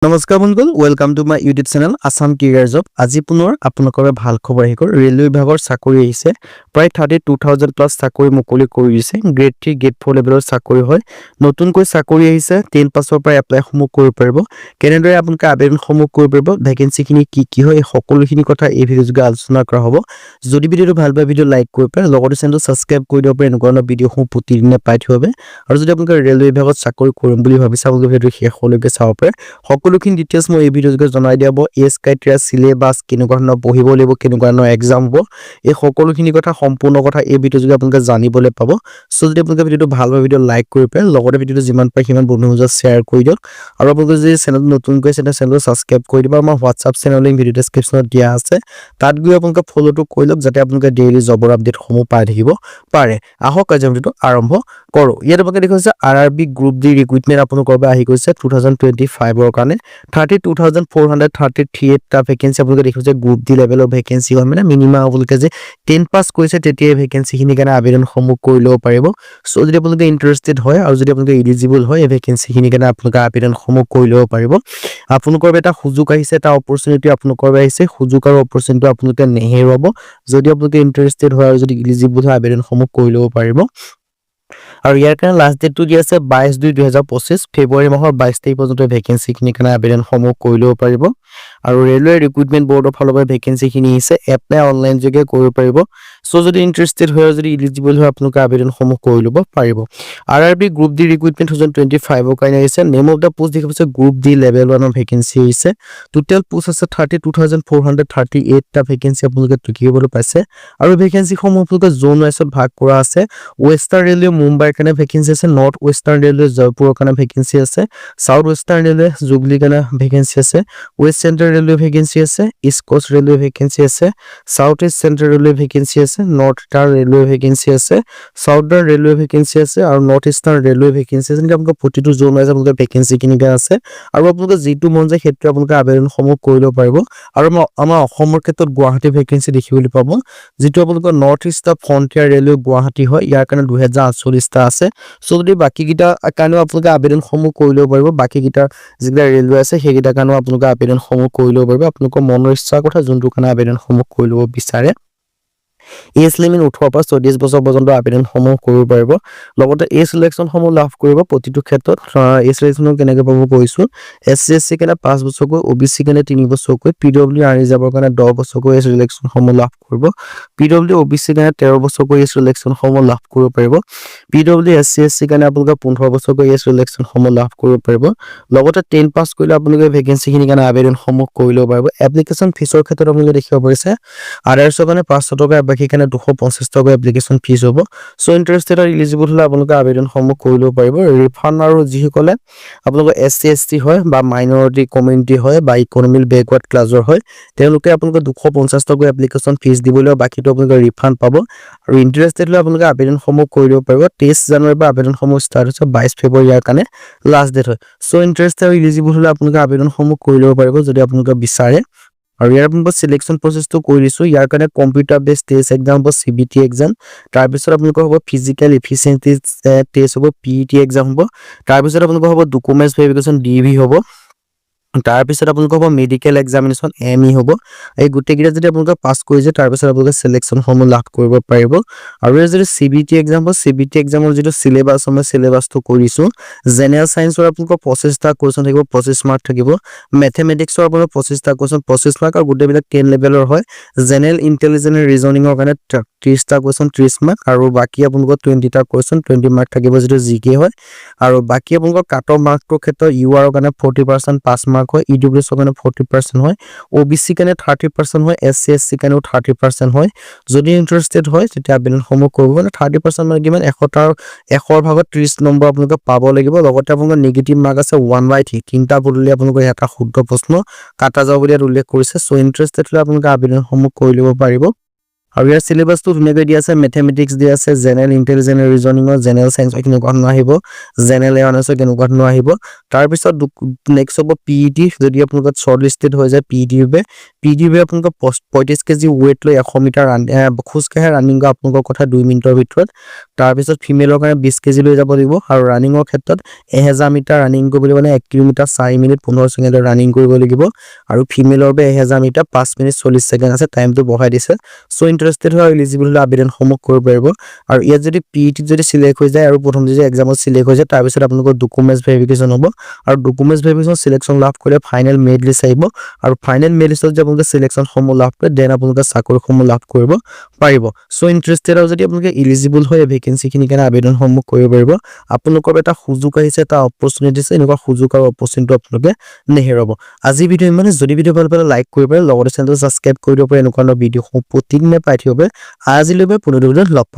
নমস্কাৰ বন্ধুসকল, welcome to my YouTube channel Assam career job. আজি পুনৰ আপোনালোকৰ ভাল খবৰ আহিব। ৰেলৱে বিভাগৰ চাকৰি আহিছে। প্ৰায় 32,000 প্লাস চাকৰি মুকলি কৰি দিছে। গ্ৰেড 3 গ্ৰেড 4 লেভেলৰ চাকৰি হয়। নতুনকৈ চাকৰি আহিছে। 10 পাছৰ পৰা এপ্লাই সমূহ কৰিব পাৰিব। কেনেদৰে আপোনালোকে আবেদন সমূহ কৰিব পাৰিব, ভ্যাকেন্সি খিনি কি হয়, এই সকলোখিনি কথা এই ভিডিঅ'যোগে আলোচনা কৰা হ'ব। যদি ভিডিঅ'টো ভাল পায় ভিডিঅ' লাইক কৰিব পাৰে, লগতে চেনেলটো সাবস্ক্ৰাইব কৰি দিব পাৰে এনেকুৱা ধৰণৰ ভিডিঅ'সমূহ প্ৰতিদিনে পাই থাকিব। আৰু যদি আপোনালোকে ৰেলৱে বিভাগত চাকৰি কৰিম বুলি ভাবিছে, আপোনালোকে ভিডিঅ'টো শেষলৈকে চাব পাৰে। সকলোখিনি ডিটেইলছ মই এই ভিডিঅ'যোগে জনাই দিয়া হ'ব। এজ ক্ৰাইটেৰিয়া, সিলেবাস, কেনেকুৱা ধৰণৰ পঢ়িব লাগিব, কেনেকুৱা ধৰণৰ এক্সাম হ'ব, এই সকলোখিনি কথা সম্পূৰ্ণ কথা এই ভিডিঅ'যোগে আপোনালোকে জানিবলৈ পাব। সো যদি আপোনালোকে ভিডিঅ'টো ভাল পায় ভিডিঅ' লাইক কৰি পাৰে, লগতে ভিডিঅ'টো যিমান পাৰে সিমান বন্ধুৰ মাজত শ্বেয়াৰ কৰি দিয়ক। আৰু আপোনালোকে যদি চেনেলটো নতুনকৈ চেনেলটো সাবস্ক্ৰাইব কৰি দিব। আমাৰ হোৱাটছআপ চেনেল লিংক ভিডিঅ' ডেছক্ৰিপশ্যনত দিয়া আছে। তাত গৈ আপোনালোকে ফলোটো কৰি লওক, যাতে আপোনালোকে ডেইলি জবৰ আপডেটসমূহ পাই থাকিব পাৰে। আহক আজি ভিডিঅ'টো আৰম্ভ কৰোঁ। ইয়াত আপোনালোকে দেখিছে RRB গ্ৰুপ ডি ৰিক্ৰুইটমেণ্ট আপোনালোকৰ বাবে আহি গৈছে 2025ৰ কাৰণে 32,433 টা ভ্যাকেন্সি আপোনালোকে দেখিছে। গ্ৰুপ ডি লেভেলৰ ভ্যাকেন্সি হয়, মানে মিনিমাম আপোনালোকে যে 10 পাছ কৰিছে তেতিয়াই ভ্যাকেন্সিখিনিৰ কাৰণে আবেদনসমূহ কৰি ল'ব পাৰিব। সো যদি আপোনালোকে ইণ্টাৰেষ্টেড হয় আৰু যদি আপোনালোকে এলিজিবল হয়, এই ভ্যাকেন্সিখিনিৰ কাৰণে আপোনালোকে আবেদনসমূহ কৰি ল'ব পাৰিব। আপোনালোকৰ এটা সুযোগ আহিছে, এটা অপৰচুনিটি আপোনালোকৰ আহিছে। সুযোগ আৰু অপৰচুনিটি আপোনালোকে নেহেৰুৱাব। যদি আপোনালোকে ইণ্টাৰেষ্টেড হয় আৰু যদি এলিজিবল হয়, আবেদনসমূহ কৰি ল'ব পাৰিব। আৰু ইয়াৰ কাৰণে লাষ্ট ডেটটো দিয়া আছে 22/2/2025 ফেব্ৰুৱাৰী মাহৰ 22 তাৰিখ পৰ্যন্ত ভ্যাকেন্সিখিনিৰ কাৰণে আবেদনসমূহ কৰি ল'ব পাৰিব। আৰু ৰেলৱে ৰিক্ৰুইটমেণ্ট বৰ্ডৰ ফালৰ পৰা ভ্যাকেন্সিখিনি আহিছে, এপ্লাই অনলাইন যোগে কৰিব পাৰিব। সো যদি ইণ্টাৰেষ্টেড হয় আৰু যদি এলিজিবল হয়, আপোনালোকে আবেদনসমূহ কৰি ল'ব পাৰিব। RRB গ্ৰুপ ডি ৰিক্ৰুইটমেণ্ট 2025ৰ কাৰণে আহিছে। নেম অফ দ্য পোষ্ট দেখিছে গ্ৰুপ ডি লেভেল 1ৰ ভ্যাকেন্সি আহিছে। টোটেল পোষ্ট আছে 32,438 টা ভ্যাকেন্সি আপোনালোকে দেখিবলৈ পাইছে। আৰু ভ্যাকেন্সিসমূহ আপোনালোকে জোন ৱাইজত ভাগ কৰা আছে। ৱেষ্টাৰ্ণ ৰেলৱে মুম্বাইৰ কাৰণে ভ্যাকেন্সি আছে, নৰ্থ ৱেষ্টাৰ্ণ ৰেলৱে জয়পুৰৰ কাৰণে ভ্যাকেন্সি আছে, সাউথ ৱেষ্টাৰ্ণ ৰেলৱে জুবলি কাৰণে ভ্যাকেন্সি আছে, ৱেষ্ট চেণ্ট্ৰেল ৰেলৱে ভ্যাকেন্সি আছে, ইষ্ট কোষ্ট ৰেলৱে ভ্যাকেন্সি আছে, south east central railway vacancy আছে, নৰ্থ ইষ্টাৰ্ণ ৰেলৱে ভ্যাকেন্সি আছে, সাউথাৰ্ণ ৰেলৱে ভ্যাকেন্সি আছে, আৰু নৰ্থ ইষ্টাৰ্ণ ৰেলৱে ভ্যাকেন্সি আছে। এনেকৈ আপোনালোকৰ প্ৰতিটো জোন ৱাইজ আপোনালোকে ভ্যাকেন্সিখিনি আছে। আৰু আপোনালোকে যিটো মন যায় সেইটো আপোনালোকে আবেদনসমূহ কৰি ল'ব পাৰিব। আৰু আমাৰ অসমৰ ক্ষেত্ৰত গুৱাহাটী ভ্যাকেন্সি দেখিবলৈ পাব, যিটো আপোনালোকৰ north east frontier railway Guwahati হয়। ইয়াৰ কাৰণে 2048 টা আছে। সো যদি বাকীকেইটা কাৰণেও আপোনালোকে আবেদনসমূহ কৰি ল'ব পাৰিব। বাকীকেইটা যিকেইটা ৰেলৱে আছে সেইকেইটাৰ কাৰণেও আপোনালোকে আবেদনসমূহ কৰি ল'ব পাৰিব। আপোনালোকৰ মনৰ ইচ্ছাৰ কথা যোনটো কাৰণে আবেদনসমূহ কৰি ল'ব বিচাৰে। এজ লিমিট 18 পৰা 34 বছৰ পৰ্যন্ত আবেদনসমূহ কৰিব পাৰিব। লগতে এজ সিলেকশ্যনসমূহ লাভ কৰিব প্ৰতিটো ক্ষেত্ৰত। এজ সিলেকশ্যন কেনেকৈ পাব কৈছোঁ। SC SC কাৰণে 5 বছৰকৈ, OBC কাৰণে 3 বছৰকৈ, PW আনৰিজাৰ্ভৰ কাৰণে 10 বছৰকৈ এজ সিলেকশ্যনসমূহ লাভ কৰিব। PW OBC কাৰণে 13 বছৰকৈ এজ সিলেকশ্যনসমূহ লাভ কৰিব পাৰিব। PW SC SC কাৰণে আপোনালোকে 15 বছৰকৈ এজ সিলেকশ্যনসমূহ লাভ কৰিব পাৰিব। লগতে 10 পাছ কৰিলে আপোনালোকে ভ্যাকেন্সিখিনিৰ কাৰণে আবেদনসমূহ কৰি ল'ব পাৰিব। এপ্লিকেশ্যন ফিছৰ ক্ষেত্ৰত আপোনালোকে দেখিব পাৰিছে, আদাৰ্ছৰ কাৰণে 500 টকা, বাকী কাৰণে 250 টকা এপ্লিকেশ্যন ফিজ হ'ব। সো ইণ্টাৰেষ্টেড আৰু এলিজিবল হ'লে আপোনালোকে আবেদনসমূহ কৰি ল'ব পাৰিব। ৰিফাণ্ড আৰু যিসকলে আপোনালোকৰ SC ST হয় বা মাইনৰিটি কমিউনিটি হয় বা ইকনমিক বেকৱাৰ্ড ক্লাছৰ হয়, তেওঁলোকে আপোনালোকে 250 টকা এপ্লিকেশ্যন ফিজ দিবলৈ, বাকীটো আপোনালোকে ৰিফাণ্ড পাব। আৰু ইণ্টাৰেষ্টেড হ'লে আপোনালোকে আবেদনসমূহ কৰি ল'ব পাৰিব। 23 জানুৱাৰীৰ পৰা আবেদনসমূহ ষ্টাৰ্ট হৈছে, 22 ফেব্ৰুৱাৰী ইয়াৰ কাৰণে লাষ্ট ডেট হয়। সো ইণ্টাৰেষ্টেড আৰু এলিজিবল হ'লে আপোনালোকে আবেদনসমূহ কৰি ল'ব পাৰিব যদি আপোনালোকে বিচাৰে। আৰু ইয়াৰ আপোনালোকৰ সিলেকশ্যন প্ৰচেছটো কৰি দিছোঁ। ইয়াৰ কাৰণে কম্পিউটাৰ বেছড টেষ্ট এক্সাম হ'ব, CBT এক্সাম। তাৰপিছত আপোনালোকৰ হ'ব ফিজিকেল এফিচিয়েন্সি টেষ্ট হ'ব, PET এক্সাম হ'ব। তাৰপিছত আপোনালোকৰ হ'ব ডকুমেণ্টছ ভেৰিফিকেশ্যন DV হ'ব। তাৰপিছত আপোনালোকৰ হ'ব মেডিকেল এক্সামিনেশ্যন ME হ'ব। এই গোটেইকেইটা যদি আপোনালোকে পাছ কৰিছে, তাৰপিছত আপোনালোকে সিলেকশ্যনসমূহ লাভ কৰিব পাৰিব। আৰু এই যদি CBT এক্সাম হয়, CBT এক্সামৰ যিটো চিলেবাছ মই চিলেবাছটো কৰিছোঁ। জেনেৰেল ছায়েন্সৰ আপোনালোকৰ 25টা কুৱেশ্যন থাকিব, 25 মাৰ্ক থাকিব। মেথমেটিক্সৰ আপোনাৰ 25টা কুৱেশ্যন, 25 মাৰ্ক, আৰু গোটেইবিলাক 10 লেভেলৰ হয়। জেনেৰেল ইণ্টেলিজেন্স ৰিজনিঙৰ কাৰণে 30টা কুৱেশ্যন 30 মাৰ্ক, আৰু বাকী আপোনালোকৰ 20টা কুৱেশ্যন 20 মাৰ্ক থাকিব, যিটো GK হয়। আৰু বাকী আপোনালোকৰ কাট অফ মাৰ্কটোৰ ক্ষেত্ৰত UR ৰ কাৰণে 40% 5 মাৰ্ক হয়, EWS ৰ কাৰণে 40% হয়, OBC কাৰণে 30% হয়, SC SC কাৰণেও 30% হয়। যদি ইণ্টাৰেষ্টেড হয় তেতিয়া আবেদনসমূহ কৰিব। মানে 30% মানে কিমান, 100ৰ ভাগত 30 নম্বৰ আপোনালোকে পাব লাগিব। লগতে আপোনালোকৰ নিগেটিভ মাৰ্ক আছে 1/3, 3টা বদলি আপোনালোকৰ এটা শুদ্ধ প্ৰশ্ন কাটা যাব বুলি ইয়াত উল্লেখ কৰিছে। সো ইণ্টাৰেষ্টেড হ'লে আপোনালোকে আবেদনসমূহ কৰি ল'ব পাৰিব। আৰু ইয়াৰ সিলেবাসটো ধুনীয়াকৈ দিয়া আছে ম্যাথমেটিক্স দিয়া আছে general intelligence reasoning general science কেনেকুৱা ধৰণৰ আহিব জেনাৰেল এৱাৰনেছ কেনেকুৱা ধৰণৰ আহিব তাৰ পিছত নেক্সট হ'ব পিইটি যদি আপোনালোকৰ শৰ্ট লিস্টেড হৈ যায় পিইটি বে আপোনালোকৰ 35 কেজি ওয়েট লৈ 100 মিটাৰ খোজ কাঢ়ে ৰানিং আপোনালোকৰ কথা 2 মিনিটৰ ভিতৰত তাৰ পিছত ফিমেলৰ কাৰণে 20 কেজি লৈ যাব লাগিব আৰু ৰানিংৰ ক্ষেত্ৰত 1000 মিটাৰ ৰানিং কৰিব মানে 1 কিলোমিটাৰ 4 মিনিট 15 সেকেন্ডৰ ৰানিং কৰিব লাগিব আৰু ফিমেলৰ বে 1000 মিটাৰ 5 মিনিট 40 সেকেন্ড আছে টাইমটো বঢ়াই দিছে সো ইন্টাৰেস্টেড হয় এলিজিবল হলে আবেদন সমূহ কৰিব পাৰিব আৰু ইয়াত যদি পিইটি যদি সিলেক্ট হৈ যায় আৰু প্ৰথম যদি এক্সামত সিলেক্ট হৈ যায় তাৰ পিছত আপোনালোকৰ ডকুমেন্টস ভেৰিফিকেশন হ'ব আৰু ডকুমেন্টস ভেৰিফিকেশন সিলেকশন লাভ কৰে ফাইনাল মেৰিট লিষ্ট আহিব আৰু ফাইনাল মেৰিট লিষ্টত যে আপোনালোকে সিলেকশন সমূহ লাভ কৰে দেন আপোনালোকে চাকৰি সমূহ লাভ কৰিব পাৰিব সো ইন্টাৰেস্টেড আৰু যদি আপোনালোকে এলিজিবল হয় ভেকেন্সি খিনি কাৰণে আবেদন সমূহ কৰিব পাৰিব আপোনালোকৰ এটা সুযোগ আহিছে এটা অপৰচুনিটি আছে এনেকুৱা সুযোগ আৰু অপৰচুনিটি আপোনালোকে নেহেৰাব আজি ভিডিও মানে যদি ভিডিও ভাল পালে লাইক কৰিব পাৰে লগতে চেনেলটো সাবস্ক্ৰাইব কৰি দিব পাৰে এনেকুৱা ভিডিও প্ৰতিদিনে পাই থাকিব আজিলৈকে পুনৰ লগ পাম